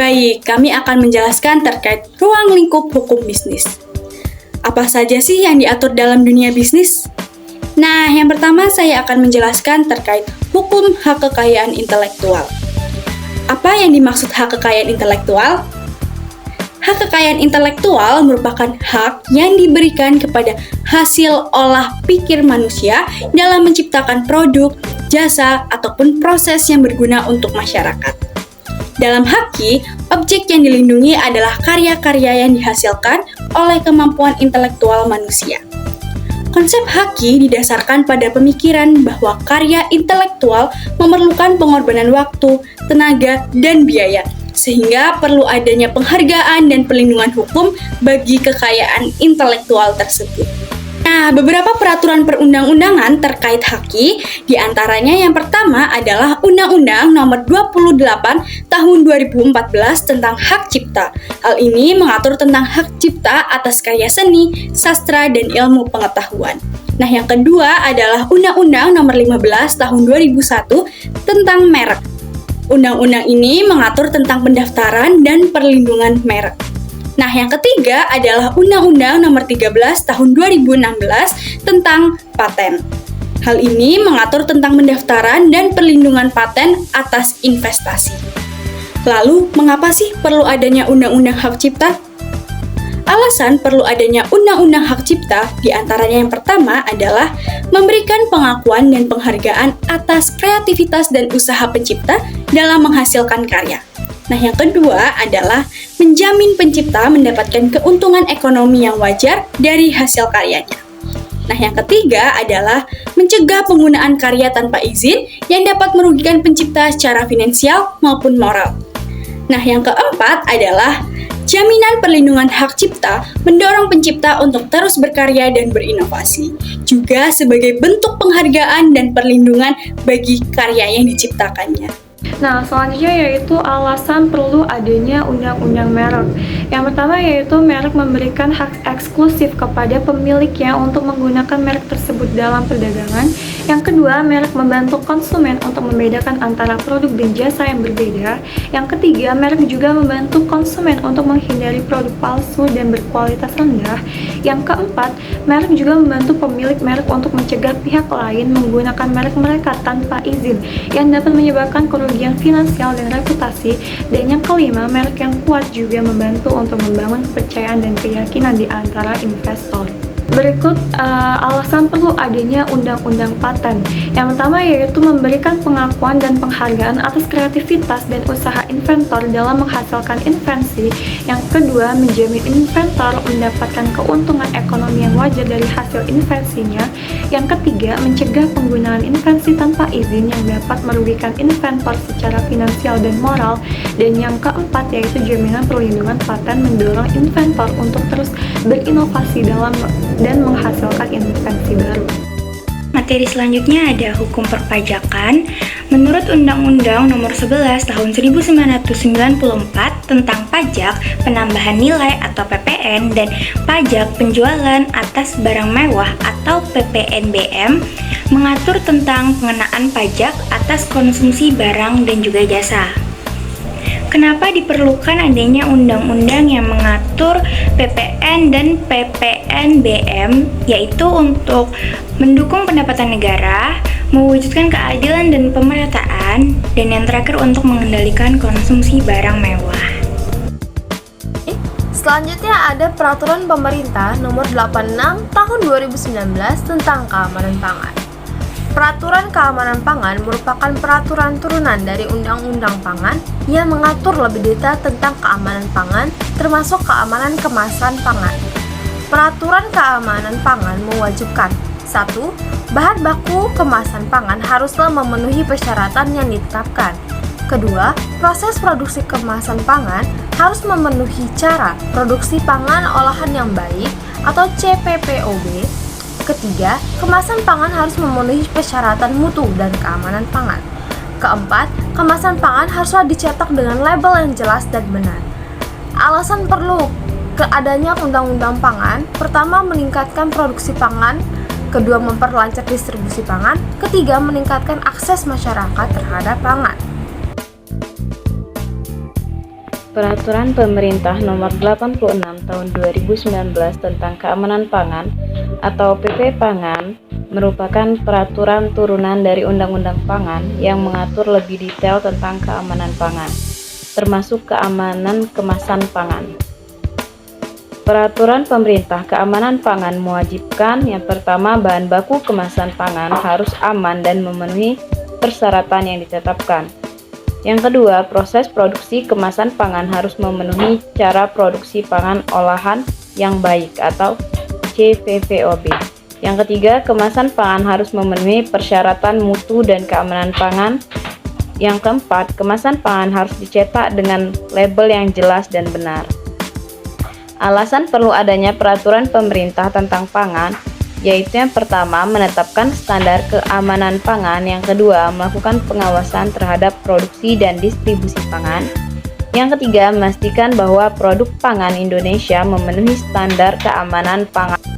Baik, kami akan menjelaskan terkait ruang lingkup hukum bisnis. Apa saja sih yang diatur dalam dunia bisnis? Nah, yang pertama saya akan menjelaskan terkait hukum hak kekayaan intelektual. Apa yang dimaksud hak kekayaan intelektual? Hak kekayaan intelektual merupakan hak yang diberikan kepada hasil olah pikir manusia dalam menciptakan produk, jasa, ataupun proses yang berguna untuk masyarakat. Dalam haki, objek yang dilindungi adalah karya-karya yang dihasilkan oleh kemampuan intelektual manusia. Konsep haki didasarkan pada pemikiran bahwa karya intelektual memerlukan pengorbanan waktu, tenaga, dan biaya, sehingga perlu adanya penghargaan dan perlindungan hukum bagi kekayaan intelektual tersebut. Nah, beberapa peraturan perundang-undangan terkait haki, diantaranya yang pertama adalah Undang-Undang Nomor 28 Tahun 2014 tentang Hak Cipta. Hal ini mengatur tentang hak cipta atas karya seni, sastra, dan ilmu pengetahuan. Nah, yang kedua adalah Undang-Undang Nomor 15 Tahun 2001 tentang merek. Undang-undang ini mengatur tentang pendaftaran dan perlindungan merek. Nah, yang ketiga adalah Undang-Undang Nomor 13 Tahun 2016 tentang paten. Hal ini mengatur tentang pendaftaran dan perlindungan paten atas investasi. Lalu, mengapa sih perlu adanya Undang-Undang Hak Cipta? Alasan perlu adanya Undang-Undang Hak Cipta diantaranya yang pertama adalah memberikan pengakuan dan penghargaan atas kreativitas dan usaha pencipta dalam menghasilkan karya. Nah, yang kedua adalah menjamin pencipta mendapatkan keuntungan ekonomi yang wajar dari hasil karyanya. Nah, yang ketiga adalah mencegah penggunaan karya tanpa izin yang dapat merugikan pencipta secara finansial maupun moral. Nah, yang keempat adalah jaminan perlindungan hak cipta mendorong pencipta untuk terus berkarya dan berinovasi, juga sebagai bentuk penghargaan dan perlindungan bagi karya yang diciptakannya. Nah, selanjutnya yaitu alasan perlu adanya undang-undang merek. Yang pertama yaitu merek memberikan hak eksklusif kepada pemiliknya untuk menggunakan merek tersebut dalam perdagangan. Yang kedua, merek membantu konsumen untuk membedakan antara produk dan jasa yang berbeda. Yang ketiga, merek juga membantu konsumen untuk menghindari produk palsu dan berkualitas rendah. Yang keempat, merek juga membantu pemilik merek untuk mencegah pihak lain menggunakan merek mereka tanpa izin yang dapat menyebabkan kerugian finansial dan reputasi. Dan yang kelima, merek yang kuat juga membantu untuk membangun kepercayaan dan keyakinan di antara investor. Berikut alasan perlu adanya undang-undang paten. Yang pertama yaitu memberikan pengakuan dan penghargaan atas kreativitas dan usaha inventor dalam menghasilkan invensi. Yang kedua, menjamin inventor mendapatkan keuntungan ekonomi yang wajar dari hasil invensinya. Yang ketiga, mencegah penggunaan invensi tanpa izin yang dapat merugikan inventor secara finansial dan moral. Dan yang keempat yaitu jaminan perlindungan paten mendorong inventor untuk terus berinovasi dan menghasilkan invensi baru. Materi selanjutnya ada hukum perpajakan. Menurut Undang-Undang Nomor 11 Tahun 1994 tentang pajak penambahan nilai atau PPN dan pajak penjualan atas barang mewah atau PPNBM, mengatur tentang pengenaan pajak atas konsumsi barang dan juga jasa. Kenapa diperlukan adanya undang-undang yang mengatur PPN dan PPNBM, yaitu untuk mendukung pendapatan negara, mewujudkan keadilan dan pemerataan, dan yang terakhir untuk mengendalikan konsumsi barang mewah. Selanjutnya ada Peraturan Pemerintah Nomor 86 Tahun 2019 tentang Keamanan Pangan. Peraturan Keamanan Pangan merupakan peraturan turunan dari Undang-Undang Pangan yang mengatur lebih detail tentang keamanan pangan, termasuk keamanan kemasan pangan. Peraturan Keamanan Pangan mewajibkan 1. Bahan baku kemasan pangan haruslah memenuhi persyaratan yang ditetapkan. Kedua, proses produksi kemasan pangan harus memenuhi cara produksi pangan olahan yang baik atau CPPOB. Ketiga, kemasan pangan harus memenuhi persyaratan mutu dan keamanan pangan. Keempat, kemasan pangan haruslah dicetak dengan label yang jelas dan benar. Alasan perlu keadanya undang-undang pangan, pertama meningkatkan produksi pangan, kedua memperlancar distribusi pangan, ketiga meningkatkan akses masyarakat terhadap pangan. Peraturan Pemerintah Nomor 86 Tahun 2019 tentang Keamanan Pangan atau PP Pangan merupakan peraturan turunan dari Undang-Undang Pangan yang mengatur lebih detail tentang keamanan pangan, termasuk keamanan kemasan pangan. Peraturan pemerintah keamanan pangan mewajibkan yang pertama bahan baku kemasan pangan harus aman dan memenuhi persyaratan yang ditetapkan. Yang kedua, proses produksi kemasan pangan harus memenuhi cara produksi pangan olahan yang baik atau CPPOB. Yang ketiga, kemasan pangan harus memenuhi persyaratan mutu dan keamanan pangan. Yang keempat, kemasan pangan harus dicetak dengan label yang jelas dan benar. Alasan perlu adanya peraturan pemerintah tentang pangan yaitu yang pertama, menetapkan standar keamanan pangan, yang kedua, melakukan pengawasan terhadap produksi dan distribusi pangan, yang ketiga, memastikan bahwa produk pangan Indonesia memenuhi standar keamanan pangan.